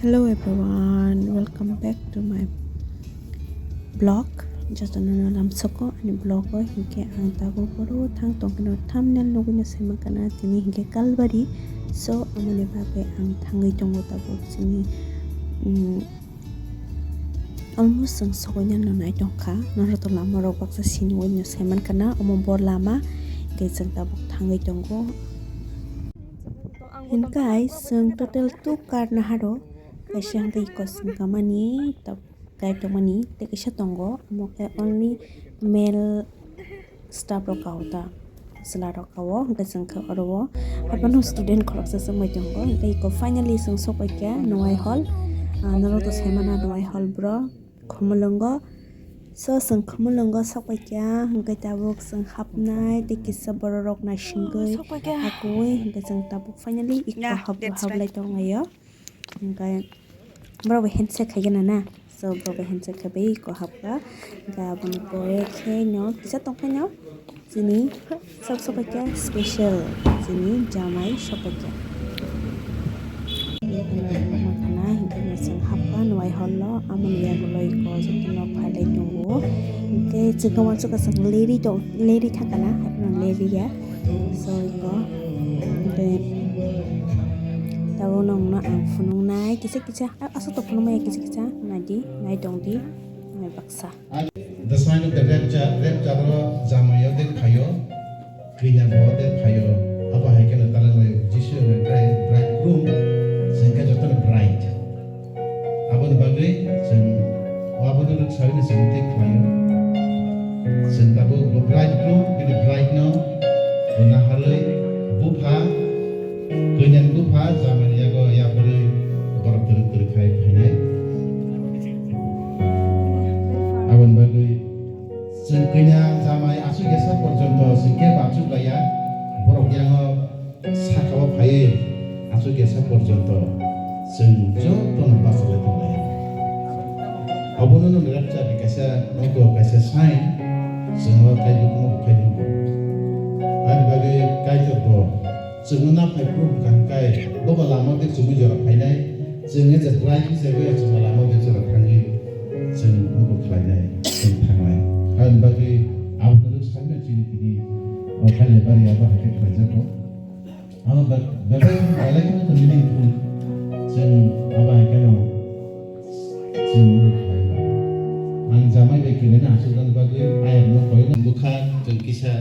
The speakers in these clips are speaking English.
Hello everyone, welcome back to my blog. Just another soko ani blog ko hinke ang tago poro thang tongkino thumbnail nugunya semakana tini hinke kalbari so amone babe ang thangai tongo tago sini almost sang sokonya no nai tongka no roto lama rok baksa sini wonya semakana bor lama gaisang tabok thangai tongo. And guys, total 2 car na haro kasi ang kos kamani tap kay tomani te kisha tongo mo only male staff ro kauta sala ro kawo gasang ka ro apano student ko sa samay tongo kay ko finally sang sopa kya noai hall naro to semana noai hall bro khumulongo so sang khumulongo sopa kya hangkai tabok sang hapnai te kisa borok na shingai akoi gasang tabok finally ikko hablai tongayo hangkai bro handshake khaigana na so bro handshake khabai ko hapka ga bani pore khenyo kisa tongkhanyo jini sobakya special jini jamai sobakya makana hingkana sang hapka noi hollo amani yagoloi ko jotino phalai tongo hingke chikawan chuka sang lady thakana hapna lady ya so ko tabo nong na ang funong nai kisa aso to funong mai kisa nai dong di mai baksa the sign of the red jaro jamayo de khayo kriya bo de khayo aba haikena talalai jisu na bridegroom sengka joton bride abon bagai sen wabon do sarine sente khayo sentabo bridegroom bini bride no ona halai bupha kenyan bupha zaman yago ya beri borok tur khai phainai abon bagai sengkenya jamai asu gesa porjonto sengke bacu gaya borok yang sakawa phai asu gesa porjonto sengjo ton basale tonai abono no rapcha bikasa nogo kaisa sign sengwa kai lumo an bagai kai joto sengna phai pro kan kai boba lama de sumu jora phainai senge je drive sebe sengma lama de jora phangi seng nogo khlainai seng thangai an bagi abnu sanna chini tini khale bari aba hake khajako ama bagai alai ko to meaningful seng aba hake no seng nogo khlainai ang jamai be kine na asudan bagai ayam no koina bukha jengkisa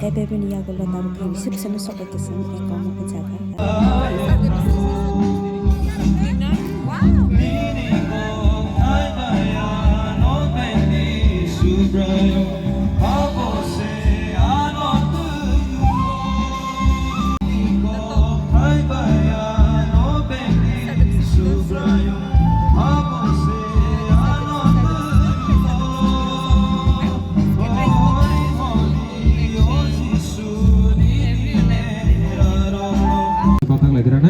kay bebe ni yagol na tabo kay reception na sopa kasi ikaw mo kajaga Legrana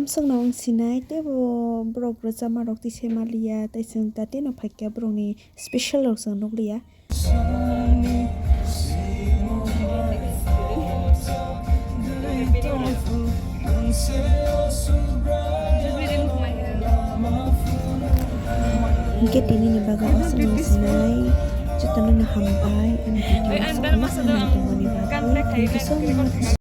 samsung nong sinai te bo brok rojama rok ti semalia tai sung ta te no phaikya brok ni special rok sung nukliya. Hingke tini ni baga asung nong sinai jutana na hambai and thank you so much.